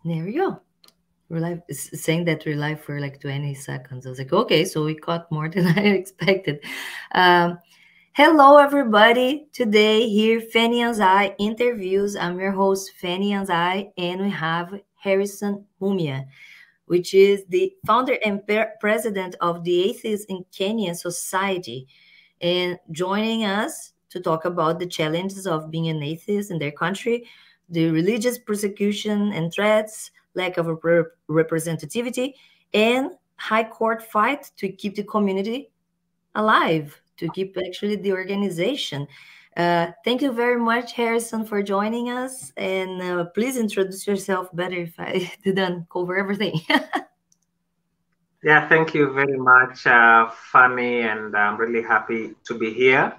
There we go. We're live. It's saying that we're live for like 20 seconds. I was like, okay, so we caught more than I expected. Um, Hello, everybody. Today, here, Fanny Anzai interviews. I'm your host, Fanny Anzai, and we have Harrison Mumia, which is the founder and president of the Atheists in Kenya Society, and joining us to talk about the challenges of being an atheist in their country, the religious persecution and threats, lack of representativity, and high court fight to keep the community alive, to keep actually the organization. Thank you very much, Harrison, for joining us. And please introduce yourself better if I didn't cover everything. Yeah, thank you very much, Fanny, and I'm really happy to be here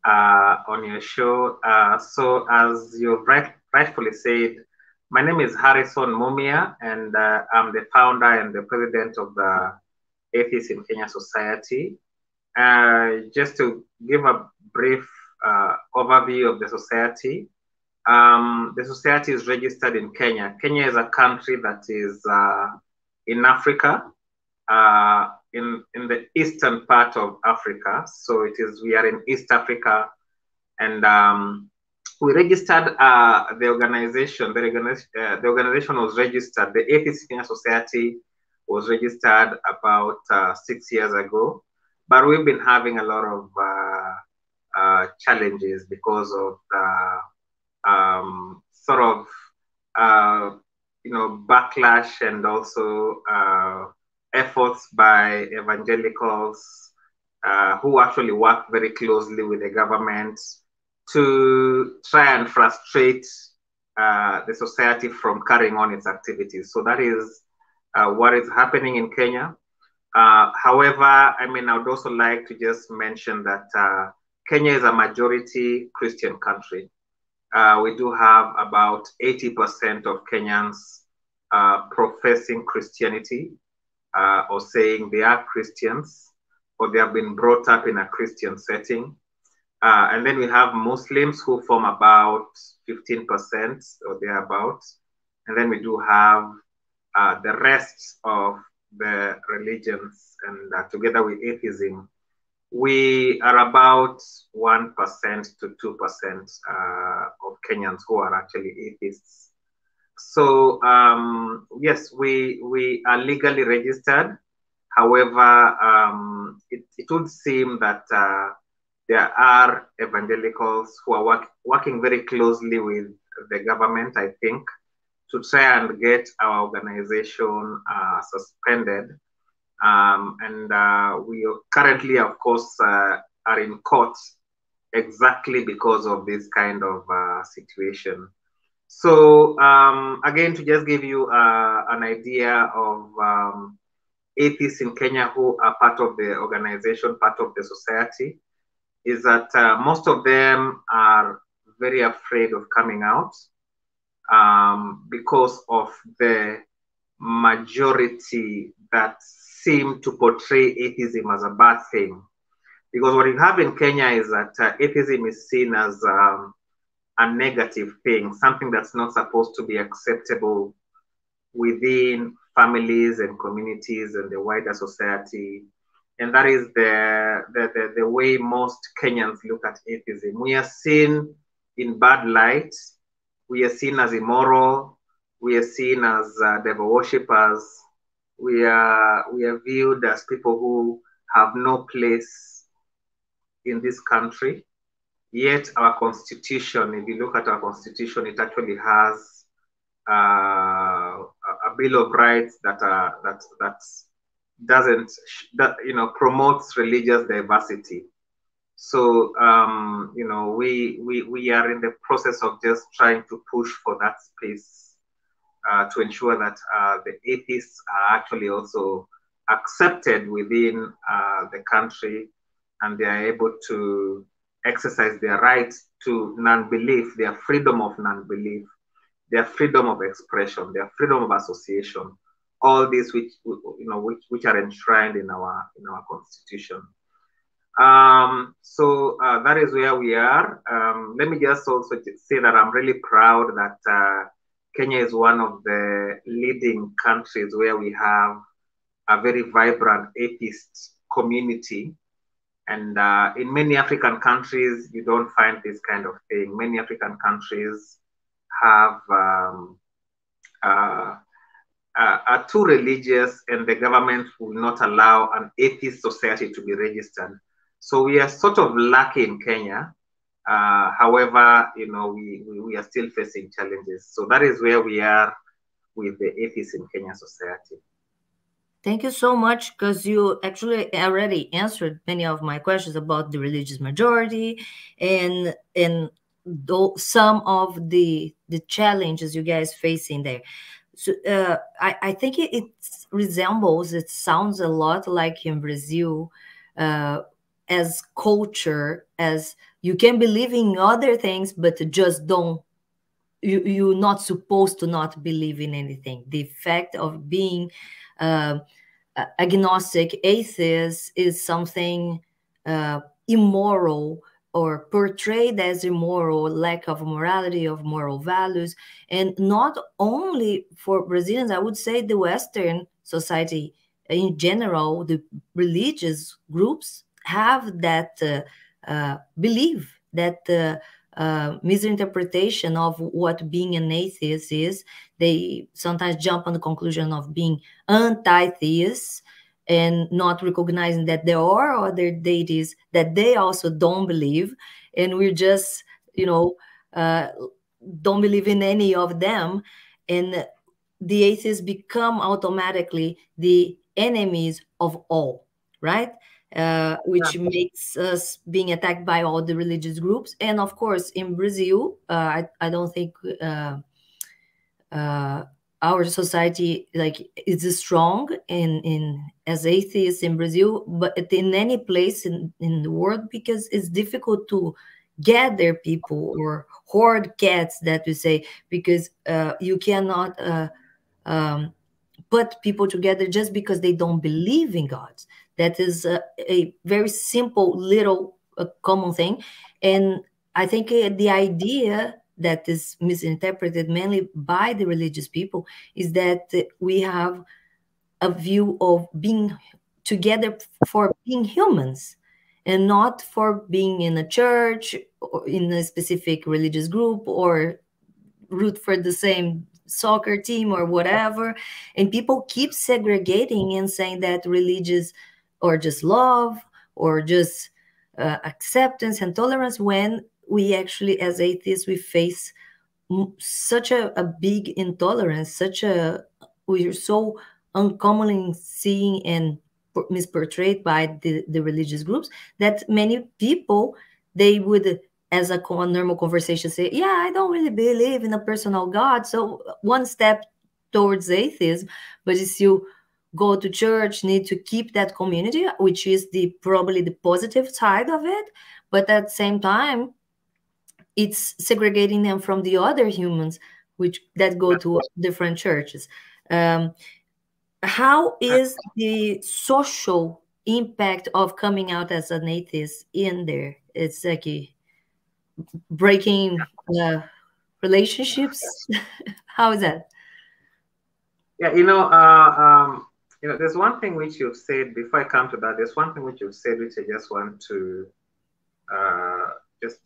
on your show. So, as you rightfully said, my name is Harrison Mumia, and I'm the founder and the president of the Atheists in Kenya Society. Just to give a brief overview of the society is registered in Kenya. Kenya is a country that is in Africa, in the eastern part of Africa. So we are in East Africa, and we registered the organization. The organization was registered. The Atheist Kenya Society was registered about 6 years ago, but we've been having a lot of challenges because of the sort of backlash, and also efforts by evangelicals who actually work very closely with the government to try and frustrate the society from carrying on its activities. So that is what is happening in Kenya. However, I would also like to just mention that Kenya is a majority Christian country. We do have about 80% of Kenyans professing Christianity, or saying they are Christians, or they have been brought up in a Christian setting. And then we have Muslims who form about 15% or thereabouts. And then we do have the rest of the religions, and together with atheism, we are about 1% to 2% of Kenyans who are actually atheists. So yes, we are legally registered. However, it would seem that there are evangelicals who are working very closely with the government, I think, to try and get our organization suspended. And we currently, of course, are in court exactly because of this kind of situation. So again, to just give you an idea of atheists in Kenya who are part of the organization, part of the society, is that most of them are very afraid of coming out because of the majority that seem to portray atheism as a bad thing. Because what you have in Kenya is that atheism is seen as a negative thing, something that's not supposed to be acceptable within families and communities and the wider society. And that is the way most Kenyans look at atheism. We are seen in bad light. We are seen as immoral. We are seen as devil worshippers. We are viewed as people who have no place in this country. Yet our constitution, if you look at our constitution, it actually has a Bill of Rights that doesn't promotes religious diversity. So we are in the process of just trying to push for that space to ensure that the atheists are actually also accepted within the country, and they are able to exercise their rights to non-belief, their freedom of non-belief, their freedom of expression, their freedom of association, all these which are enshrined in our constitution. So that is where we are. Let me just also say that I'm really proud that Kenya is one of the leading countries where we have a very vibrant atheist community. And in many African countries, you don't find this kind of thing. Many African countries have are too religious, and the government will not allow an atheist society to be registered. So we are sort of lucky in Kenya. However, you know, we are still facing challenges. So that is where we are with the atheists in Kenya society. Thank you so much, because you actually already answered many of my questions about the religious majority and some of the challenges you guys facing there. So I think it resembles, it sounds a lot like in Brazil, as culture, as you can believe in other things, but just don't, you're not supposed to not believe in anything. The fact of being agnostic, atheist, is something immoral, or portrayed as immoral, lack of morality, of moral values. And not only for Brazilians, I would say the Western society in general, the religious groups have that belief, that misinterpretation of what being an atheist is. They sometimes jump on the conclusion of being anti-theists and not recognizing that there are other deities that they also don't believe, and we're just, don't believe in any of them. And the atheists become automatically the enemies of all, right? Which makes us being attacked by all the religious groups. And of course, in Brazil, I don't think our society is strong in as atheists in Brazil, but in any place in the world, because it's difficult to gather people or hoard cats, that we say, because you cannot put people together just because they don't believe in God. That is a very simple, little common thing. And I think the idea that is misinterpreted mainly by the religious people is that we have a view of being together for being humans, and not for being in a church or in a specific religious group, or root for the same soccer team or whatever. And people keep segregating and saying that religious, or just love, or just acceptance and tolerance, when we actually, as atheists, we face such a big intolerance, we are so uncommonly seeing and misportrayed by the religious groups, that many people, they would, as a normal conversation, say, yeah, I don't really believe in a personal God. So one step towards atheism. But if you go to church, need to keep that community, which is probably the positive side of it. But at the same time, it's segregating them from the other humans that go to different churches. How is the social impact of coming out as an atheist in there? It's like breaking relationships. How is that? Yeah, there's one thing which you've said before I come to that. There's one thing which you've said which I just want to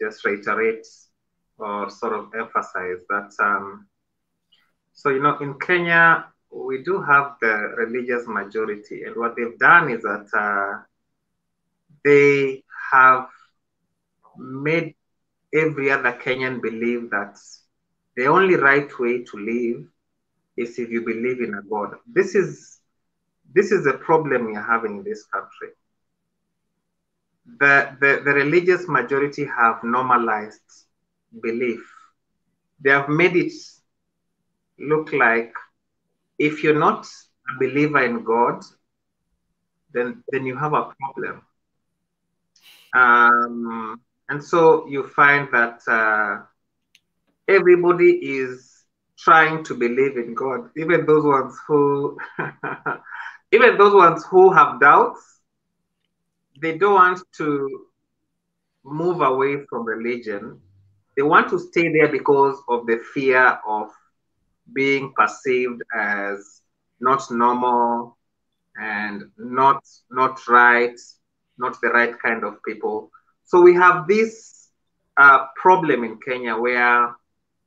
just reiterate or sort of emphasize that. So in Kenya we do have the religious majority, and what they've done is that they have made every other Kenyan believe that the only right way to live is if you believe in a God. This is a problem we are having in this country. The religious majority have normalized belief. They have made it look like if you're not a believer in God, then you have a problem. And so you find that everybody is trying to believe in God, even those ones who have doubts. They don't want to move away from religion. They want to stay there because of the fear of being perceived as not normal and not right, not the right kind of people. So we have this problem in Kenya where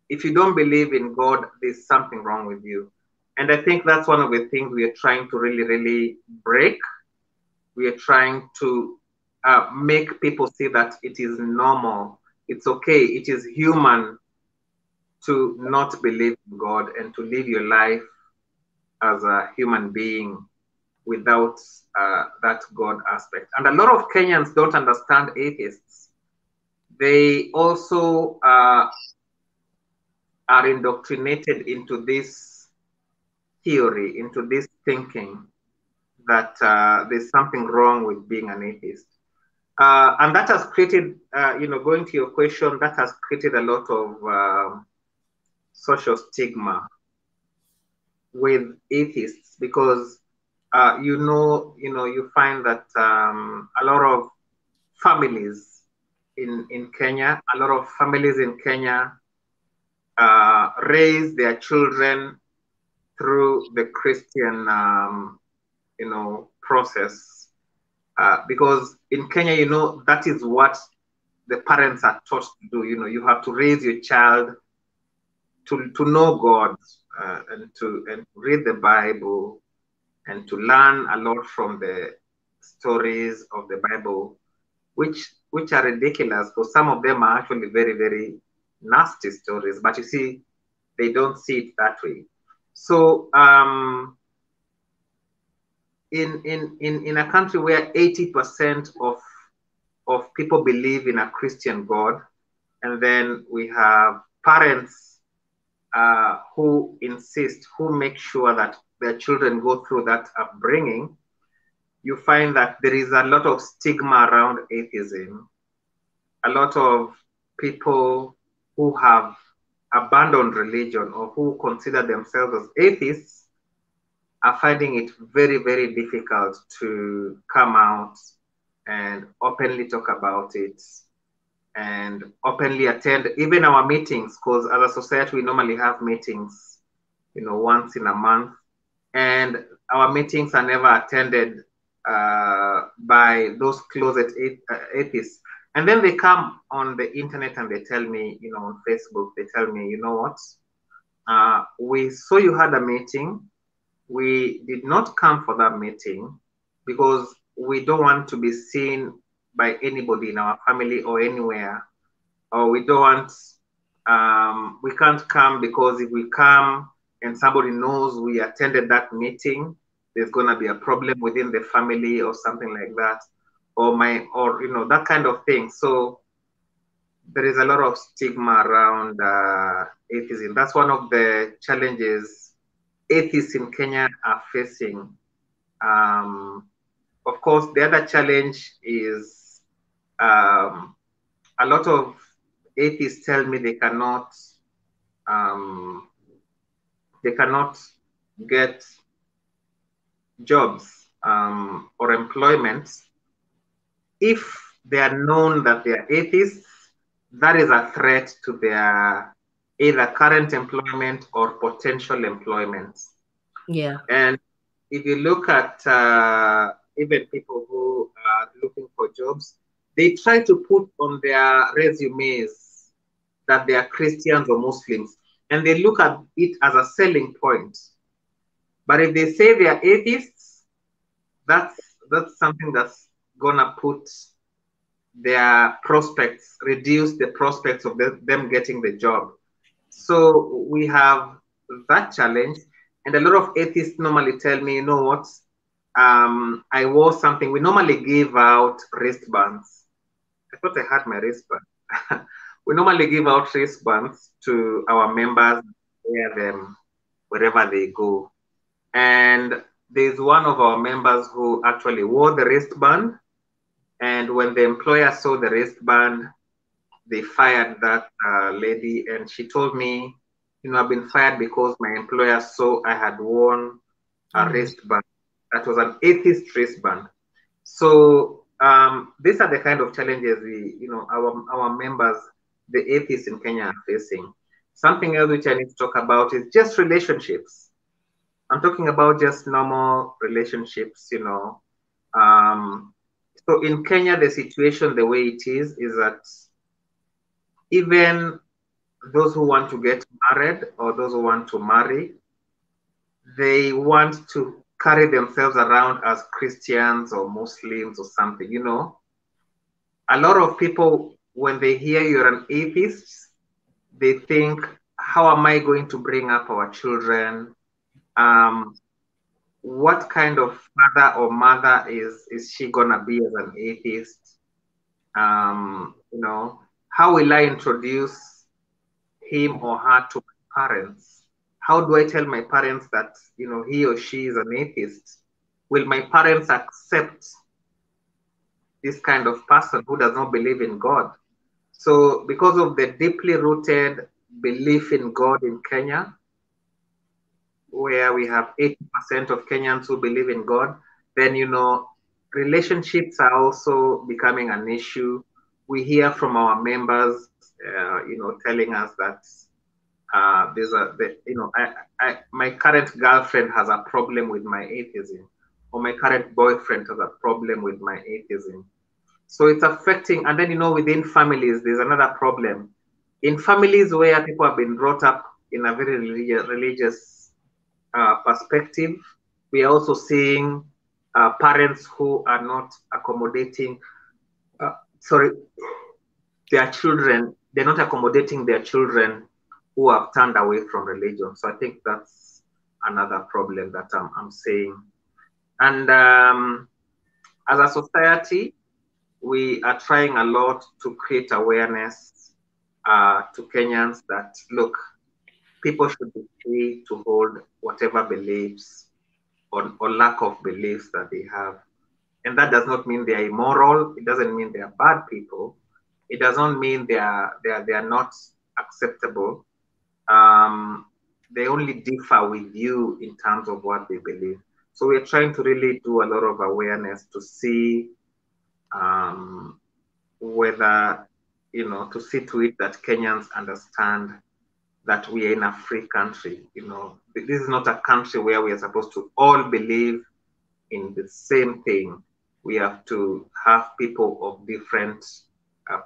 if you don't believe in God, there's something wrong with you. And I think that's one of the things we are trying to really, really break. We are trying to make people see that it is normal, it's okay, it is human to not believe in God and to live your life as a human being without that God aspect. And a lot of Kenyans don't understand atheists. They also are indoctrinated into this theory, into this thinking that there's something wrong with being an atheist. And that has created, going to your question, that has created a lot of social stigma with atheists because you find that a lot of families in Kenya, a lot of families in Kenya raise their children through the Christian, process. Because in Kenya, that is what the parents are taught to do. You have to raise your child to know God and to read the Bible and to learn a lot from the stories of the Bible, which are ridiculous because some of them are actually very, very nasty stories. But you see, they don't see it that way. So in a country where 80% of people believe in a Christian God, and then we have parents who insist, who make sure that their children go through that upbringing, you find that there is a lot of stigma around atheism. A lot of people who have abandoned religion or who consider themselves as atheists are finding it very, very difficult to come out and openly talk about it and openly attend even our meetings, because as a society, we normally have meetings, once in a month, and our meetings are never attended by those closet atheists. And then they come on the internet and they tell me, on Facebook, they tell me, you know what, we saw you had a meeting. We did not come for that meeting because we don't want to be seen by anybody in our family or anywhere, or we don't want, we can't come because if we come and somebody knows we attended that meeting, there's going to be a problem within the family or something like that, or that kind of thing. So there is a lot of stigma around atheism. That's one of the challenges atheists in Kenya are facing. Of course, the other challenge is a lot of atheists tell me they cannot get jobs or employment if they are known that they are atheists. That is a threat to their either current employment or potential employment. Yeah. And if you look at even people who are looking for jobs, they try to put on their resumes that they are Christians or Muslims, and they look at it as a selling point. But if they say they are atheists, that's something that's gonna put their prospects, reduce the prospects of them getting the job. So we have that challenge. And a lot of atheists normally tell me, you know what, I wore something. We normally give out wristbands. I thought I had my wristband. We normally give out wristbands to our members, wear them wherever they go. And there's one of our members who actually wore the wristband. And when the employer saw the wristband, they fired that lady. And she told me, I've been fired because my employer saw I had worn a wristband. That was an atheist wristband. So these are the kind of challenges our members, the atheists in Kenya, are facing. Something else which I need to talk about is just relationships. I'm talking about just normal relationships, you know. So in Kenya, the situation, the way it is that even those who want to get married or those who want to marry, they want to carry themselves around as Christians or Muslims or something, you know. A lot of people, when they hear you're an atheist, they think, how am I going to bring up our children? What kind of father or mother is she gonna be as an atheist? You know, how will I introduce him or her to my parents? How do I tell my parents that, you know, he or she is an atheist? Will my parents accept this kind of person who does not believe in God? So because of the deeply rooted belief in God in Kenya, where we have 80% of Kenyans who believe in God, then, you know, relationships are also becoming an issue. We hear from our members, you know, telling us that you know, my current girlfriend has a problem with my atheism, or my current boyfriend has a problem with my atheism. So it's affecting, and then, you know, within families, there's another problem. In families where people have been brought up in a very religious perspective, we are also seeing parents who are not accommodating, sorry, their children, they're not accommodating their children who have turned away from religion. So I think that's another problem that I'm saying. And as a society, we are trying a lot to create awareness to Kenyans that, look, people should be free to hold whatever beliefs or lack of beliefs that they have. And that does not mean they are immoral. It doesn't mean they are bad people. It doesn't mean they are not acceptable. They only differ with you in terms of what they believe. So we're trying to really do a lot of awareness to see whether, you know, to see to it that Kenyans understand that we are in a free country. You know, this is not a country where we are supposed to all believe in the same thing. We have to have people of different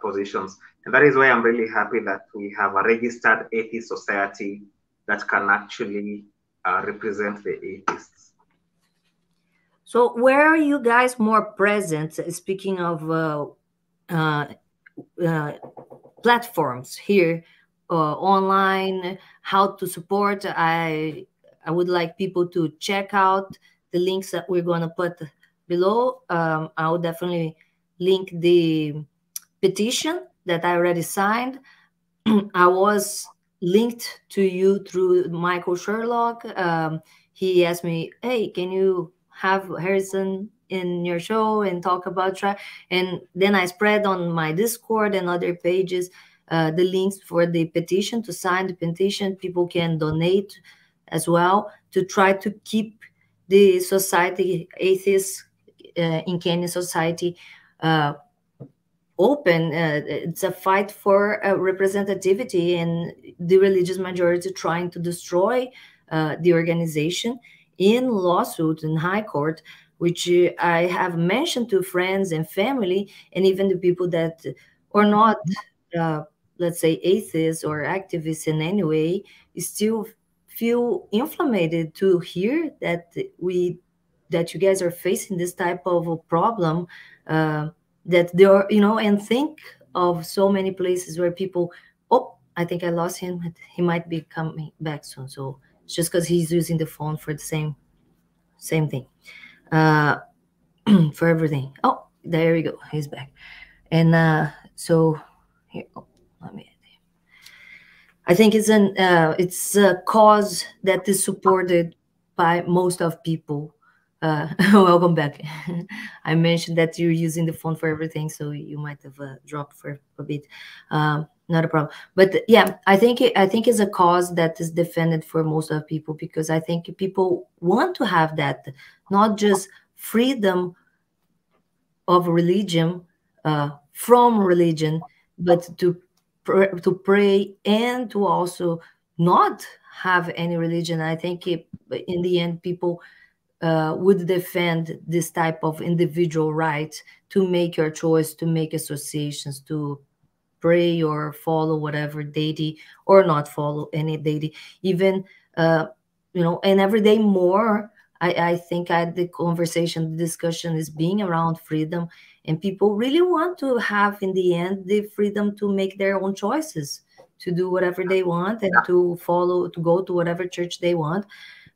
positions. And that is why I'm really happy that we have a registered atheist society that can actually represent the atheists. So where are you guys more present? Speaking of platforms here, online, how to support. I would like people to check out the links that we're going to put below. I will definitely link the petition that I already signed. I was linked to you through Michael Sherlock. He asked me, hey, can you have Harrison in your show and talk about try? And then I spread on my Discord and other pages the links for the petition, to sign the petition. People can donate as well to try to keep the society, atheists in Kenyan society, open. It's a fight for representativity, and the religious majority trying to destroy the organization in lawsuit in high court, which I have mentioned to friends and family, and even the people that are not, let's say, atheists or activists in any way, still feel inflamed to hear that you guys are facing this type of a problem. That there are, you know, and think of so many places where people, oh, I think I lost him. He might be coming back soon. So it's just because he's using the phone for the same thing, for everything. Oh, there we go. He's back. And so here, oh, let me. I think it's a cause that is supported by most of people. Welcome back. I mentioned that you're using the phone for everything, so you might have dropped for a bit. Not a problem. But yeah, I think it's a cause that is defended for most of people, because I think people want to have that, not just freedom of religion, from religion, but to to pray and to also not have any religion. I think in the end, people would defend this type of individual right to make your choice, to make associations, to pray or follow whatever deity or not follow any deity. Even, and every day more, I think the conversation, the discussion is being around freedom, and people really want to have, in the end, the freedom to make their own choices, to do whatever they want, and to follow, to go to whatever church they want,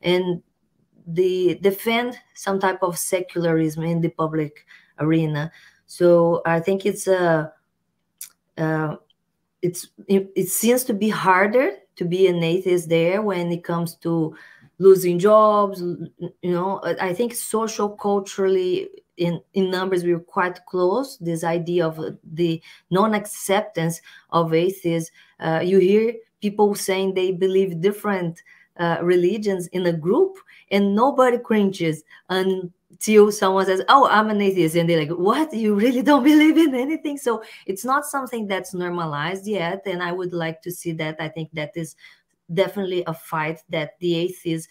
and they defend some type of secularism in the public arena. So I think it seems to be harder to be an atheist there when it comes to losing jobs. I think social, culturally, in numbers, we're quite close. This idea of the non-acceptance of atheists. You hear people saying they believe different religions in a group, and nobody cringes until someone says, "Oh, I'm an atheist," and they're like, "What? You really don't believe in anything?" So it's not something that's normalized yet, and I would like to see that. I think that is definitely a fight that the atheists,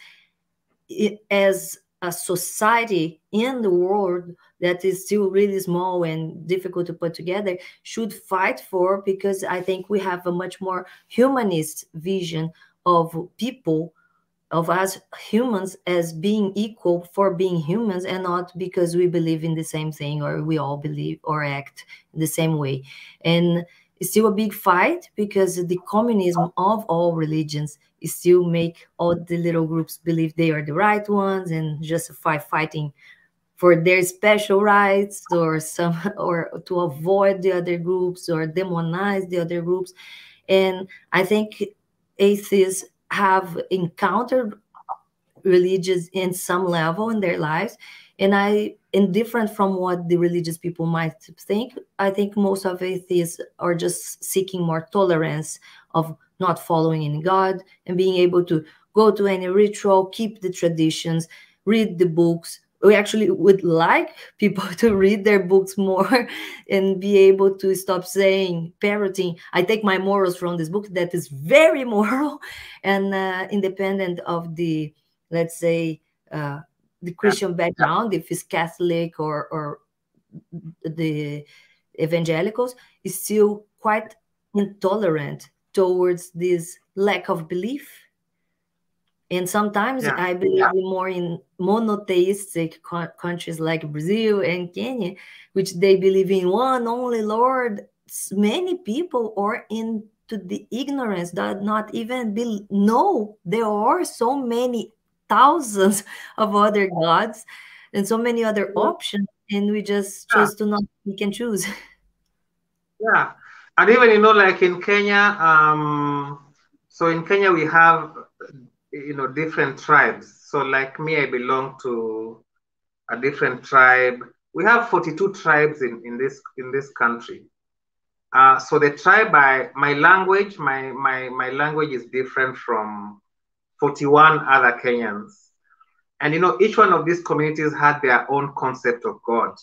as a society in the world that is still really small and difficult to put together, should fight for, because I think we have a much more humanist vision of people, of us humans, as being equal for being humans, and not because we believe in the same thing or we all believe or act the same way. And it's still a big fight, because the communism of all religions still make all the little groups believe they are the right ones and justify fighting for their special rights, or to avoid the other groups or demonize the other groups. And I think atheists have encountered religious in some level in their lives, and different from what the religious people might think, I think most of atheists are just seeking more tolerance of not following any God, and being able to go to any ritual, keep the traditions, read the books. We actually would like people to read their books more and be able to stop saying, parroting, "I take my morals from this book," that is very moral, and independent of the, let's say, the Christian background, if it's Catholic or the evangelicals, is still quite intolerant towards this lack of belief. And sometimes I believe more in monotheistic countries like Brazil and Kenya, which they believe in one only Lord. Many people are into the ignorance that not even know there are so many thousands of other gods and so many other options, and we just chose to not pick and choose. Yeah, and even like in Kenya, so in Kenya we have different tribes. So like me, I belong to a different tribe. We have 42 tribes in this country. So the tribe, my language is different from 41 other Kenyans. And each one of these communities had their own concept of God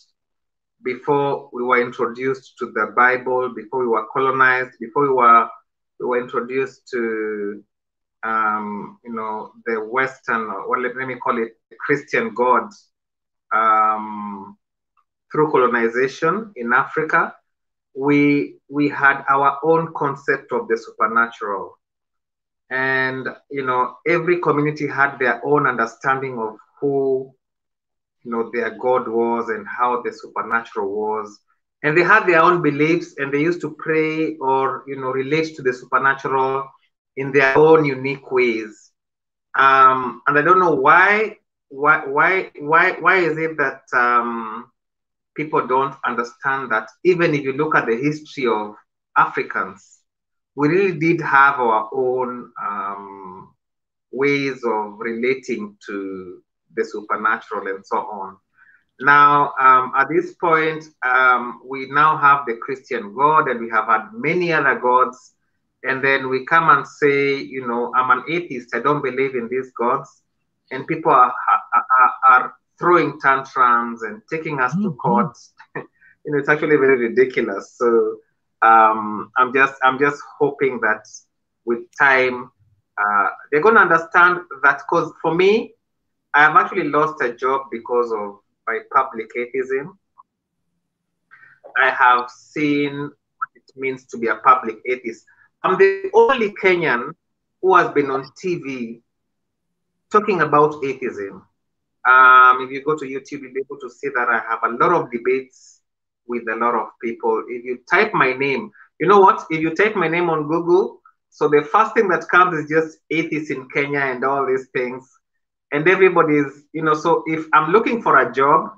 before we were introduced to the Bible, before we were colonized, before we were introduced to the Western, or let me call it Christian God, through colonization in Africa. We had our own concept of the supernatural. And, every community had their own understanding of who, their God was and how the supernatural was. And they had their own beliefs, and they used to pray or, relate to the supernatural in their own unique ways. And I don't know why is it that people don't understand that even if you look at the history of Africans, we really did have our own ways of relating to the supernatural and so on. Now, at this point, we now have the Christian God, and we have had many other gods. And then we come and say, I'm an atheist, I don't believe in these gods. And people are throwing tantrums and taking us to court. It's actually very ridiculous. So I'm just hoping that with time, they're going to understand that. Because for me, I have actually lost a job because of my public atheism. I have seen what it means to be a public atheist. I'm the only Kenyan who has been on TV talking about atheism. If you go to YouTube, you'll be able to see that I have a lot of debates with a lot of people. If you type my name, you know what? If you type my name on Google, so the first thing that comes is just atheists in Kenya and all these things. And everybody's, so if I'm looking for a job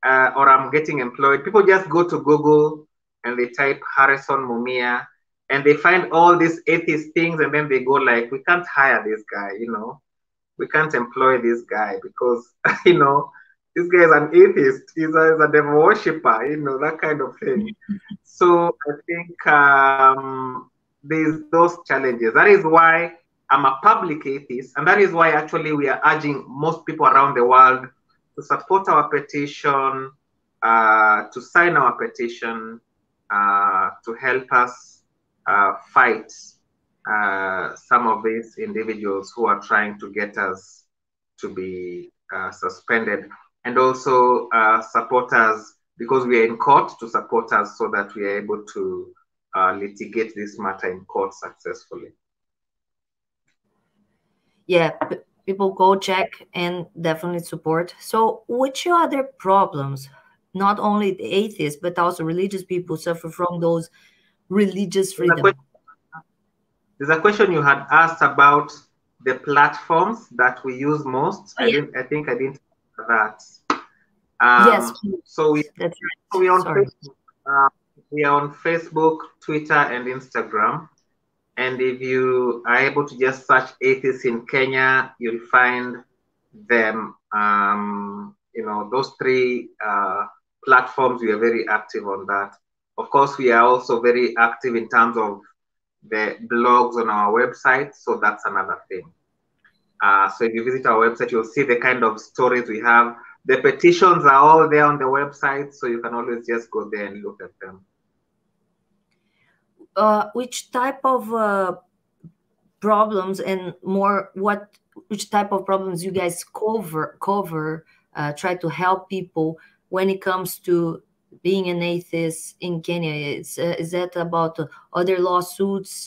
or I'm getting employed, people just go to Google and they type Harrison Mumia and they find all these atheist things, and then they go like, we can't hire this guy, we can't employ this guy because this guy is an atheist, he's a devil worshipper, that kind of thing. So I think there's those challenges. That is why I'm a public atheist, and that is why actually we are urging most people around the world to support our petition, to sign our petition, to help us fight some of these individuals who are trying to get us to be suspended, and also support us because we are in court, to support us so that we are able to litigate this matter in court successfully. Yeah, people go check and definitely support. So which other problems, not only the atheists, but also religious people suffer from those religious freedom? There's a question you had asked about the platforms that we use most. Yeah. I think I didn't answer that. Yes. So that's right. we are on Facebook, Twitter, and Instagram. And if you are able to just search atheists in Kenya, you'll find them. Those three platforms, we are very active on that. Of course, we are also very active in terms of the blogs on our website. So that's another thing. So if you visit our website, you'll see the kind of stories we have. The petitions are all there on the website, so you can always just go there and look at them. Which type of problems and which type of problems you guys cover try to help people when it comes to being an atheist in Kenya? Is that about other lawsuits,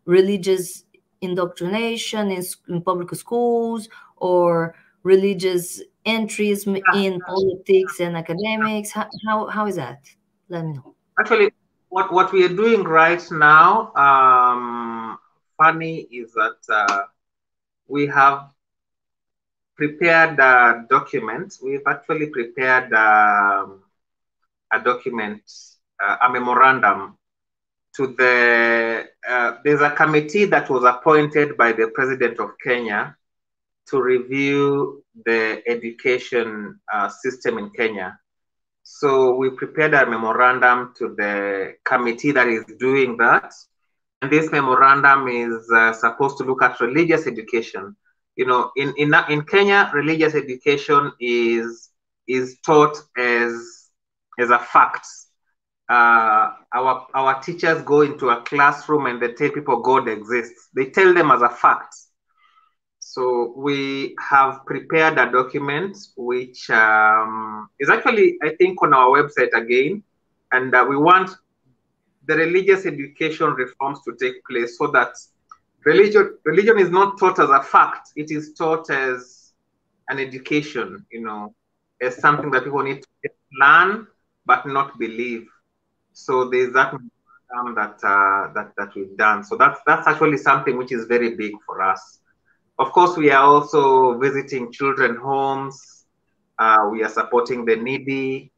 religious indoctrination in public schools, or religious entries in politics and academics? How is that? Let me know. Actually, what we are doing right now, funny, is that we have prepared a document. We've actually prepared a document, a memorandum to there's a committee that was appointed by the President of Kenya to review the education system in Kenya. So we prepared a memorandum to the committee that is doing that. And this memorandum is supposed to look at religious education. In Kenya, religious education is taught as a fact. Our teachers go into a classroom and they tell people God exists. They tell them as a fact. So we have prepared a document which is actually, I think, on our website again. And we want the religious education reforms to take place so that religion is not taught as a fact. It is taught as an education, as something that people need to learn but not believe. So there's that that we've done. So that's actually something which is very big for us. Of course, we are also visiting children homes. We are supporting the needy.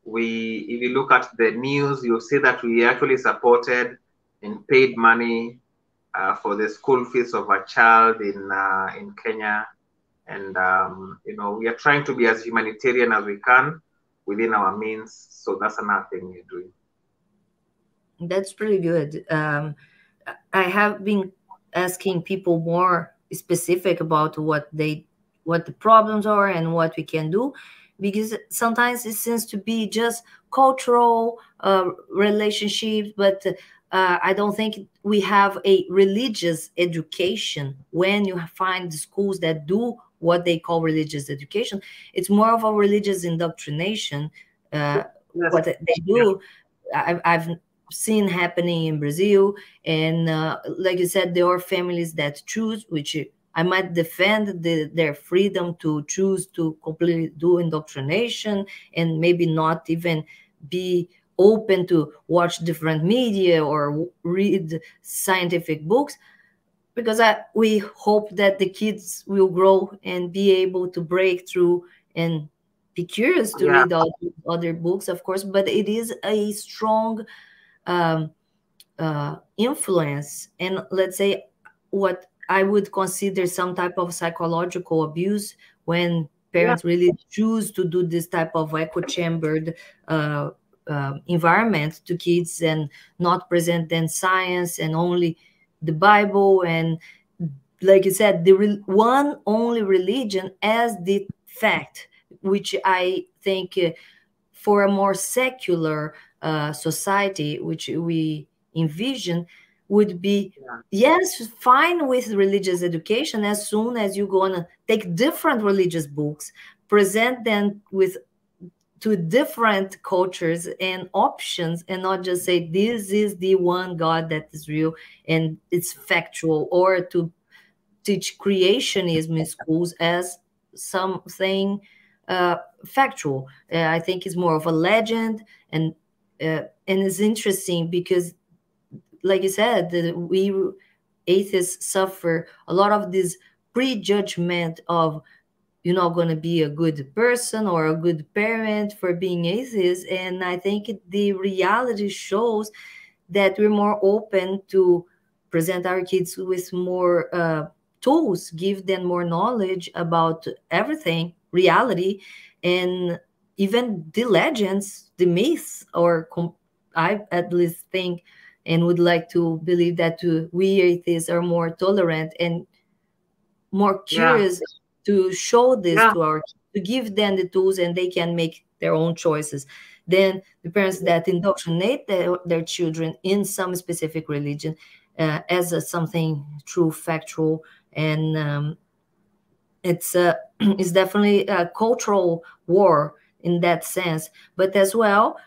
If you look at the news, you'll see that we actually supported and paid money for the school fees of a child in Kenya. And, we are trying to be as humanitarian as we can within our means. So that's another thing we're doing. That's pretty good. I have been asking people more specific about what the problems are and what we can do, because sometimes it seems to be just cultural relationships, but I don't think we have a religious education. When you find schools that do what they call religious education, it's more of a religious indoctrination. Yes. What they do, I've seen happening in Brazil, and like you said, there are families that choose, which I might defend their freedom to choose to completely do indoctrination and maybe not even be open to watch different media or read scientific books, because we hope that the kids will grow and be able to break through and be curious to Yeah. read all other books, of course. But it is a strong um, influence, and let's say what I would consider some type of psychological abuse when Yeah. parents really choose to do this type of echo chambered uh, environment to kids and not present them science and only the Bible, and like you said, the one only religion as the fact, which I think for a more secular society, which we envision, would be, Yeah. yes, fine with religious education as soon as you're going to take different religious books, present them with to different cultures and options, and not just say this is the one God that is real and it's factual, or to teach creationism in schools as something uh, factual. I think it's more of a legend, and it's interesting because, like you said, we atheists suffer a lot of this prejudgment of you're not going to be a good person or a good parent for being atheist. And I think the reality shows that we're more open to present our kids with more tools, give them more knowledge about everything, reality, and even the legends, the myths, or I at least think and would like to believe that we atheists are more tolerant and more Yeah. curious to show this Yeah. to our, to give them the tools and they can make their own choices, than the parents that indoctrinate their children in some specific religion as something true, factual, and it's it's definitely a cultural war in that sense. But as well,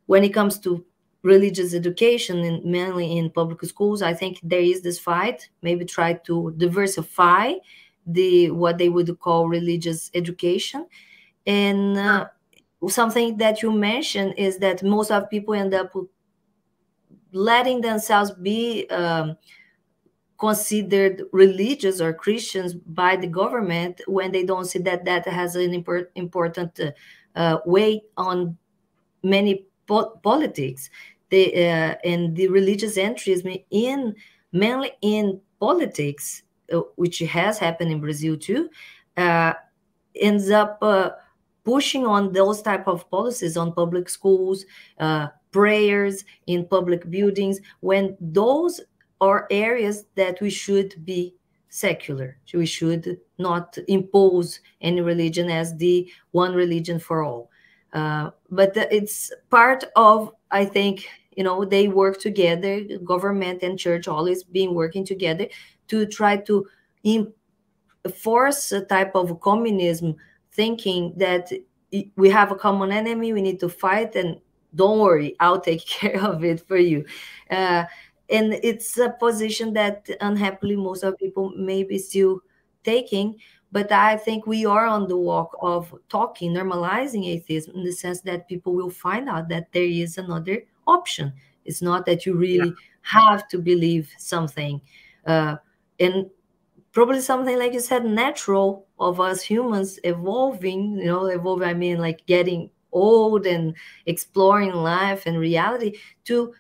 when it comes to religious education, and mainly in public schools, I think there is this fight. Maybe try to diversify the what they would call religious education. And something that you mentioned is that most of people end up letting themselves be considered religious or Christians by the government when they don't see that that has an important weight on many politics. And the religious entrism in mainly in politics, which has happened in Brazil too, uh, ends up pushing on those type of policies on public schools, prayers in public buildings, when those are areas that we should be secular. We should not impose any religion as the one religion for all. But it's part of, I think, they work together, government and church always been working together to try to force a type of communism, thinking that we have a common enemy, we need to fight, and don't worry, I'll take care of it for you. Uh, and it's a position that unhappily most of people may be still taking. But I think we are on the walk of talking, normalizing atheism, in the sense that people will find out that there is another option. It's not that you Yeah. really have to believe something. And probably something, like you said, natural of us humans evolving. Evolving, I mean, like getting old and exploring life and reality, to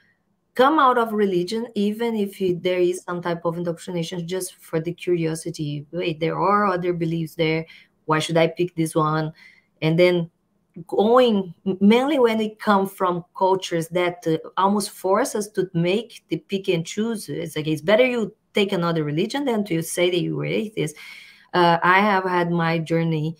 come out of religion, even if there is some type of indoctrination, just for the curiosity. Wait, there are other beliefs there. Why should I pick this one? And then going, mainly when it comes from cultures that almost force us to make the pick and choose. It's like, it's better you take another religion than to say that you were atheist. I have had my journey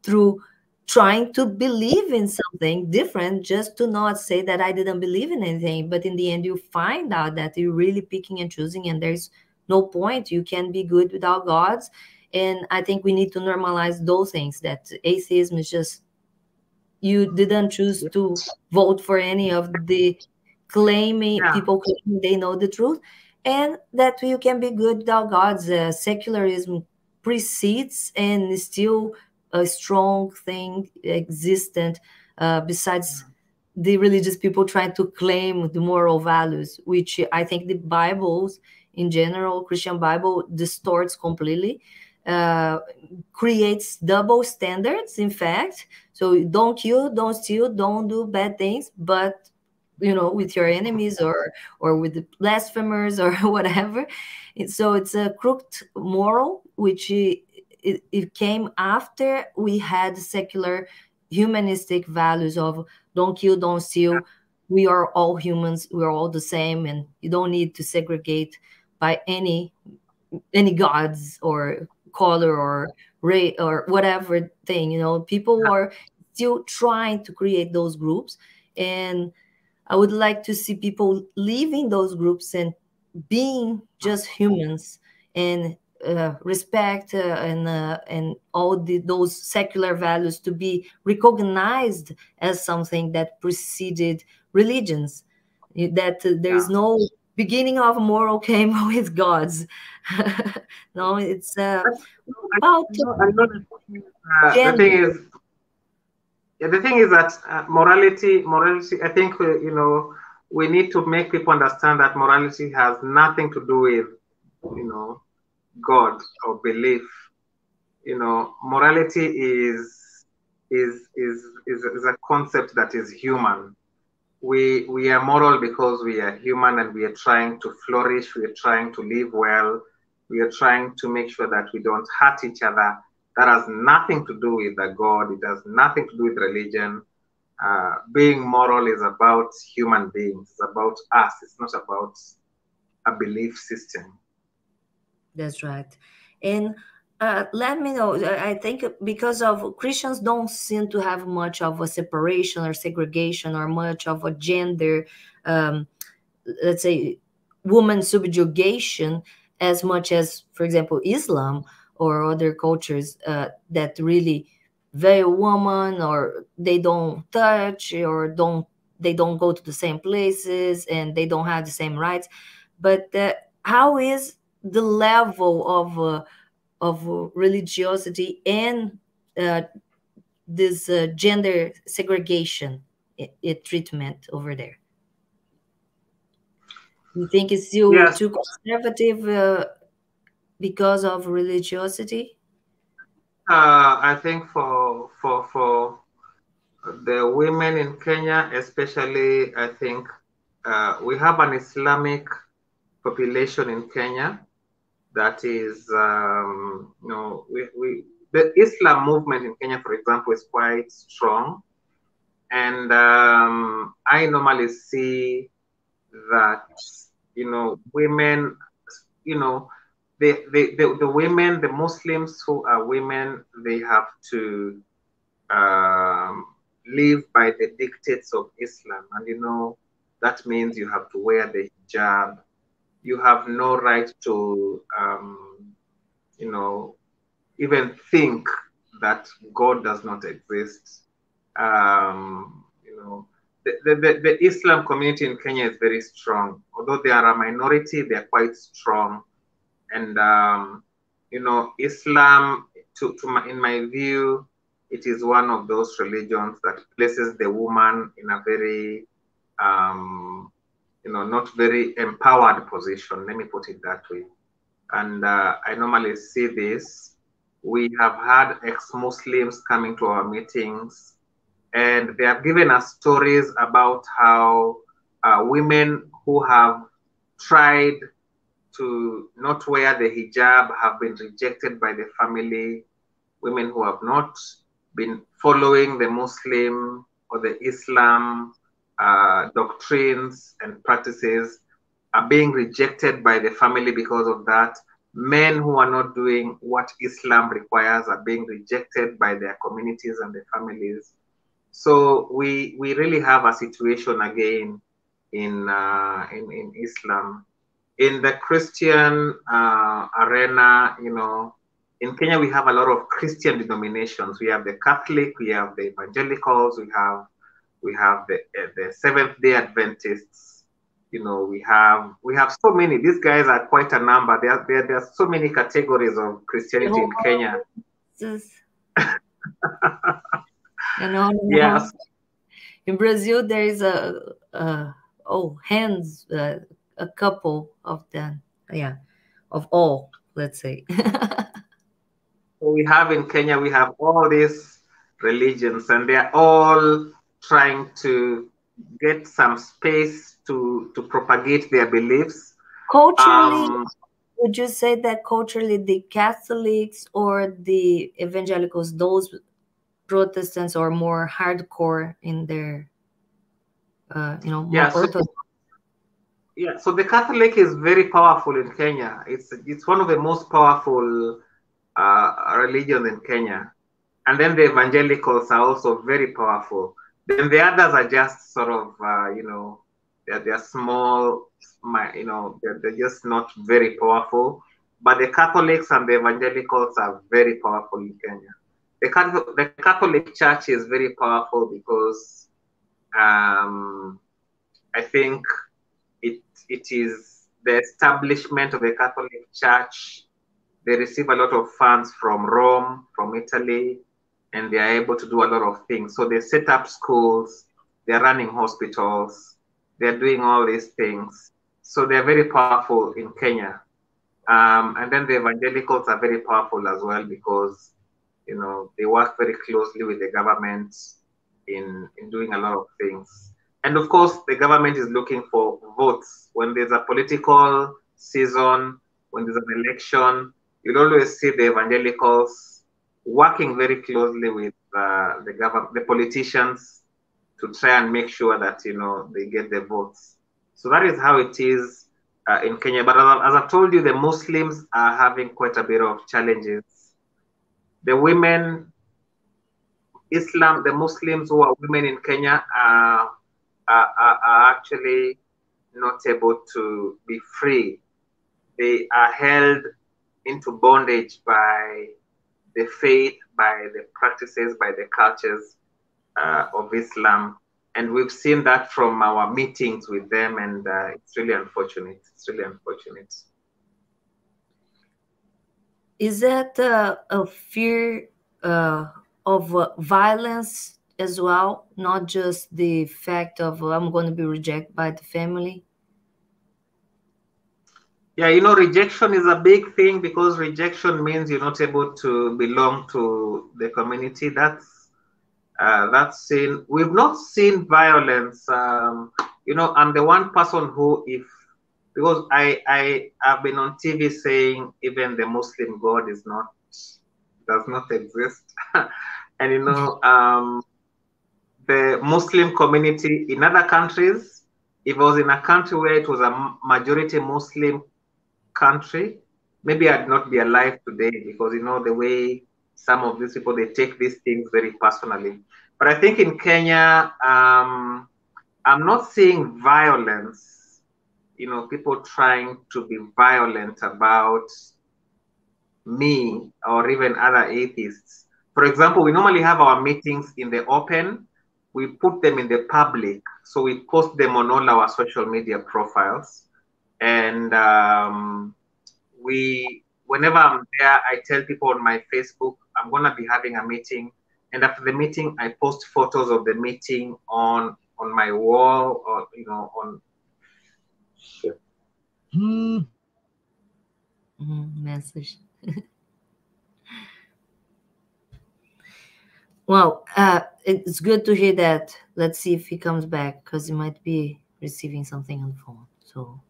through trying to believe in something different, just to not say that I didn't believe in anything. But in the end, you find out that you're really picking and choosing, and there's no point. You can be good without gods. And I think we need to normalize those things, that atheism is just, you didn't choose to vote for any of the people claiming they know the truth, and that you can be good without gods. Secularism precedes and is still a strong thing existent, besides the religious people trying to claim the moral values, which I think the Bibles in general, Christian Bible, distorts completely, uh, creates double standards, in fact. So don't kill, don't steal, don't do bad things, but with your enemies, or with the blasphemers, or whatever. So it's a crooked moral, which it came after we had secular humanistic values of don't kill, don't steal. We are all humans, we're all the same, and you don't need to segregate by any gods or color or race or whatever thing. People are still trying to create those groups, and I would like to see people leaving those groups and being just humans, and respect, and all those secular values to be recognized as something that preceded religions. That there is no beginning of moral came with gods. No, it's about the thing is. Yeah, the thing is that morality. I think we need to make people understand that morality has nothing to do with God or belief. Morality is a concept that is human. We are moral because we are human, and we are trying to flourish. We are trying to live well. We are trying to make sure that we don't hurt each other. That has nothing to do with the God. It has nothing to do with religion. Being moral is about human beings. It's about us. It's not about a belief system. That's right. And let me know. I think because of Christians don't seem to have much of a separation or segregation, or much of a gender, let's say, woman subjugation, as much as, for example, Islam or other cultures that really veil woman, or they don't touch, or they don't go to the same places, and they don't have the same rights. But how is the level of religiosity and this gender segregation treatment over there? You think it's still too conservative because of religiosity? I think for the women in Kenya, especially, I think we have an Islamic population in Kenya that is, the Islam movement in Kenya, for example, is quite strong. And I normally see that, women, the women, the Muslims who are women, they have to live by the dictates of Islam. And, that means you have to wear the hijab. You have no right to, even think that God does not exist. The Islam community in Kenya is very strong. Although they are a minority, they are quite strong. And, Islam, in my view, it is one of those religions that places the woman in a very, not very empowered position. Let me put it that way. And I normally see this. We have had ex-Muslims coming to our meetings, and they have given us stories about how women who have tried to not wear the hijab have been rejected by the family. Women who have not been following the Muslim or the Islam doctrines and practices are being rejected by the family because of that. men who are not doing what Islam requires are being rejected by their communities and their families. So we really have a situation again in Islam. In the Christian arena, in Kenya we have a lot of Christian denominations. We have the Catholic, we have the Evangelicals, we have the Seventh Day Adventists. We have so many. These guys are quite a number. There are so many categories of Christianity in Kenya. Yes. In Brazil, there is a couple of them. Yeah, of all, let's say. So we have in Kenya, we have all these religions, and they're all trying to get some space to propagate their beliefs. Culturally, would you say that culturally the Catholics or the evangelicals, those Protestants, are more hardcore in their, more orthodox? So the Catholic is very powerful in Kenya. It's one of the most powerful religions in Kenya. And then the evangelicals are also very powerful. Then the others are just sort of, they're small, they're just not very powerful. But the Catholics and the evangelicals are very powerful in Kenya. The Catholic Church is very powerful because I think it is the establishment of the Catholic Church. They receive a lot of funds from Rome, from Italy, and they are able to do a lot of things. So they set up schools, they're running hospitals, they're doing all these things. So they're very powerful in Kenya. And then the evangelicals are very powerful as well because, they work very closely with the government in doing a lot of things. And of course, the government is looking for votes. When there's a political season, when there's an election, you'll always see the evangelicals working very closely with the politicians to try and make sure that they get the votes. So that is how it is in Kenya. But as I've told you, the Muslims are having quite a bit of challenges. The women, the Muslims who are women in Kenya are actually not able to be free. They are held into bondage by the faith, by the practices, by the cultures of Islam. And we've seen that from our meetings with them, and it's really unfortunate. It's really unfortunate. Is that a fear of violence as well, not just the fact of I'm going to be rejected by the family? Yeah, rejection is a big thing because rejection means you're not able to belong to the community. That's seen. We've not seen violence. I'm the one person who, because I have been on TV saying even the Muslim God does not exist, and the Muslim community in other countries, if I was in a country where it was a majority Muslim country, maybe I'd not be alive today because the way some of these people, they take these things very personally. But I think in Kenya, I'm not seeing violence, people trying to be violent about me or even other atheists. For example, we normally have our meetings in the open. We put them in the public. So we post them on all our social media profiles. And whenever I'm there, I tell people on my Facebook, I'm going to be having a meeting. And after the meeting, I post photos of the meeting on my wall or, on. Message. Well, it's good to hear that. Let's see if he comes back because he might be receiving something on the phone. So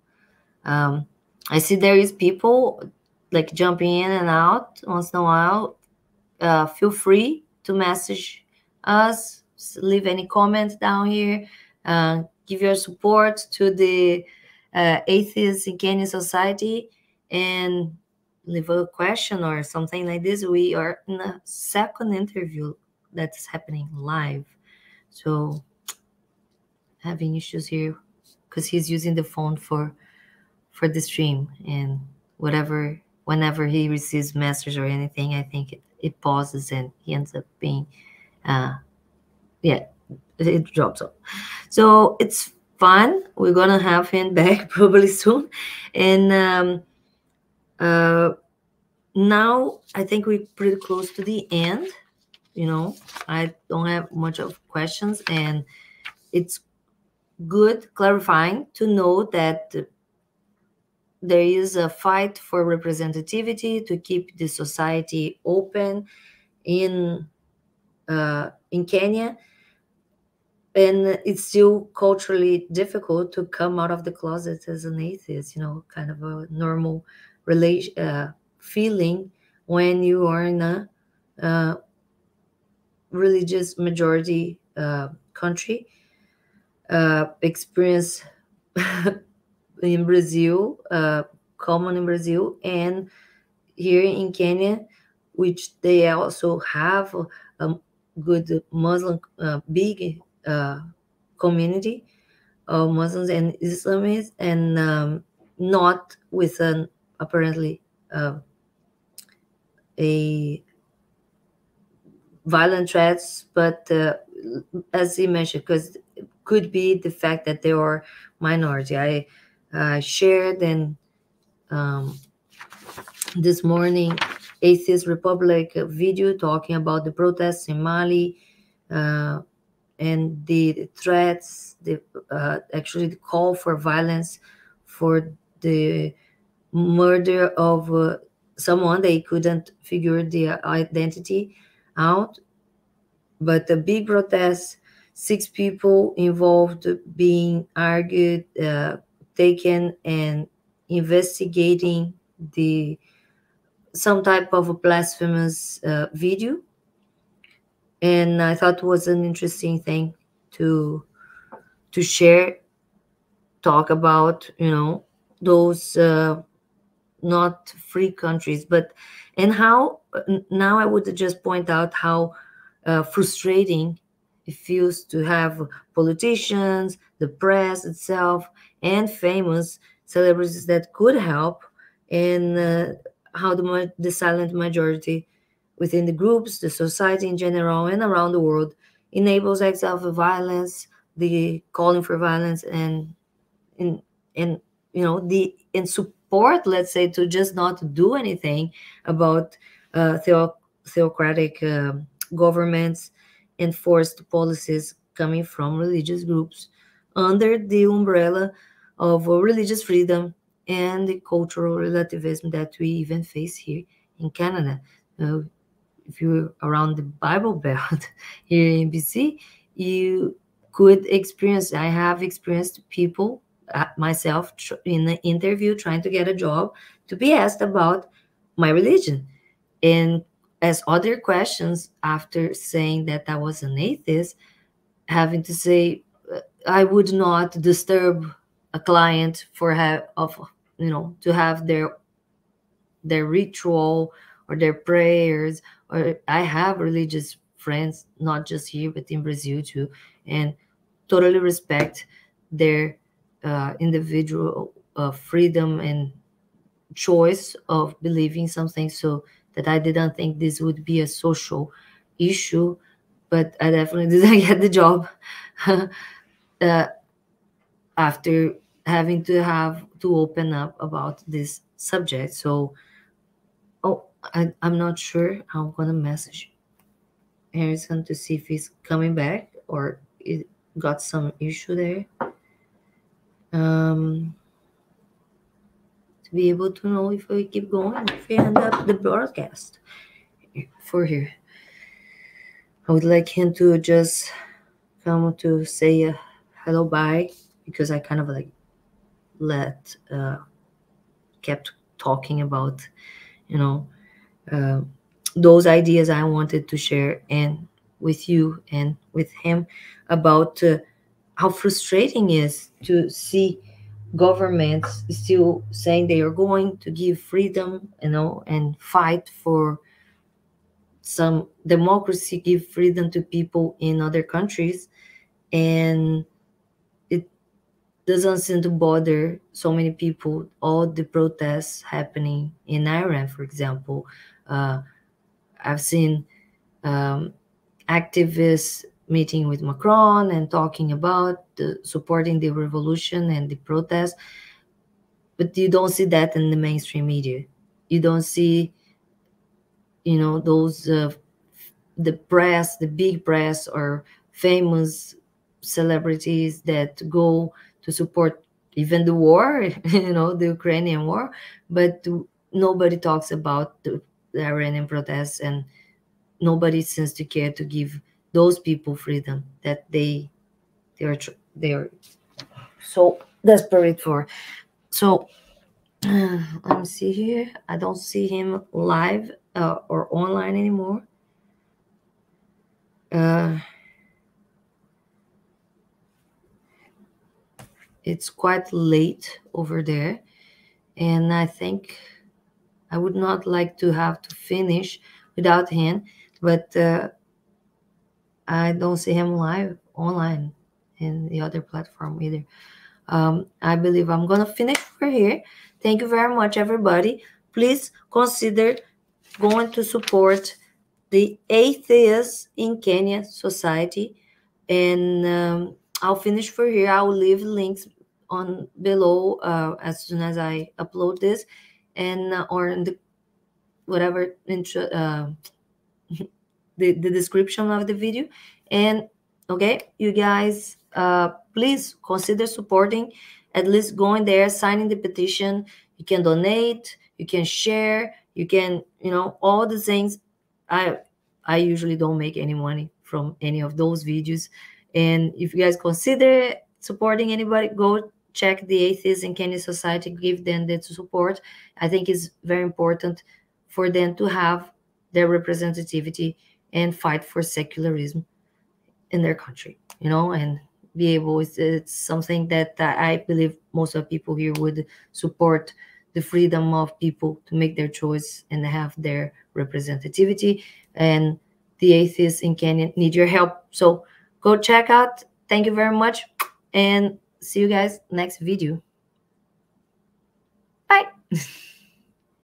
I see there is people like jumping in and out once in a while. Feel free to message us, leave any comments down here, give your support to the Atheists in Kenya Society, and leave a question or something like this, we are in a second interview that's happening live. So having issues here because he's using the phone for the stream, and whenever he receives message or anything, I think it pauses and he ends up being yeah, it drops off. So it's fun. We're gonna have him back probably soon. And now I think we're pretty close to the end. I don't have much of questions, and it's good clarifying to know that there is a fight for representativity to keep the society open in Kenya, and it's still culturally difficult to come out of the closet as an atheist. Kind of a normal feeling when you are in a religious majority country. Experience in Brazil, common in Brazil, and here in Kenya, which they also have a good Muslim, big community of Muslims and Islamists, and not with an apparently a violent threats, but as he mentioned, because it could be the fact that they are minority. I shared and this morning Atheist Republic video talking about the protests in Mali, and the threats, actually the call for violence for the murder of someone they couldn't figure the identity out. But the big protest, 6 people involved being argued, taken, and investigating some type of a blasphemous video. And I thought it was an interesting thing to share, talk about, those not free countries, and how now I would just point out how frustrating it feels to have politicians, the press itself, and famous celebrities that could help, and how the silent majority within the groups, the society in general, and around the world enables acts of violence, the calling for violence, and support, let's say, to just not do anything about theocratic governments and forced policies coming from religious groups under the umbrella of religious freedom and the cultural relativism that we even face here in Canada. If you're around the Bible Belt here in BC, you could experience, I have experienced people, myself, in an interview trying to get a job, to be asked about my religion. And as other questions, after saying that I was an atheist, having to say, I would not disturb a client to have their ritual or their prayers. Or I have religious friends, not just here, but in Brazil too, and totally respect their individual freedom and choice of believing something. So that I didn't think this would be a social issue, but I definitely didn't get the job after having to open up about this subject. So, I'm not sure. I'm gonna message Harrison to see if he's coming back or it got some issue there. To be able to know if we keep going, if we end up the broadcast for here. I would like him to just come to say a hello, bye, because I kind of kept talking about, those ideas I wanted to share and with you and with him about how frustrating it is to see governments still saying they are going to give freedom, and fight for some democracy, give freedom to people in other countries, and it doesn't seem to bother so many people. All the protests happening in Iran, for example, I've seen activists meeting with Macron and talking about supporting the revolution and the protest, but you don't see that in the mainstream media. You don't see, those the press, the big press, or famous celebrities that go to support even the war, the Ukrainian war, but nobody talks about the Iranian protests, and nobody seems to care to give those people freedom that they are so desperate for. So let me see here. I don't see him live or online anymore. It's quite late over there, and I think I would not like to have to finish without him, but I don't see him live online in the other platform either. I believe I'm gonna finish for here. Thank you very much, everybody. Please consider going to support the Atheists in Kenya Society, and I'll finish for here. I will leave links on below as soon as I upload this, and or in the whatever intro, the description of the video. And okay, you guys, please consider supporting, at least going there, signing the petition. You can donate, you can share, you can, all the things. I usually don't make any money from any of those videos, and if you guys consider supporting anybody, go check the Atheists in Kenya Society, give them the support. I think it's very important for them to have their representativity and fight for secularism in their country, and be able, it's something that I believe most of people here would support, the freedom of people to make their choice and have their representativity. And the Atheists in Kenya need your help. So go check out. Thank you very much, and see you guys next video. Bye.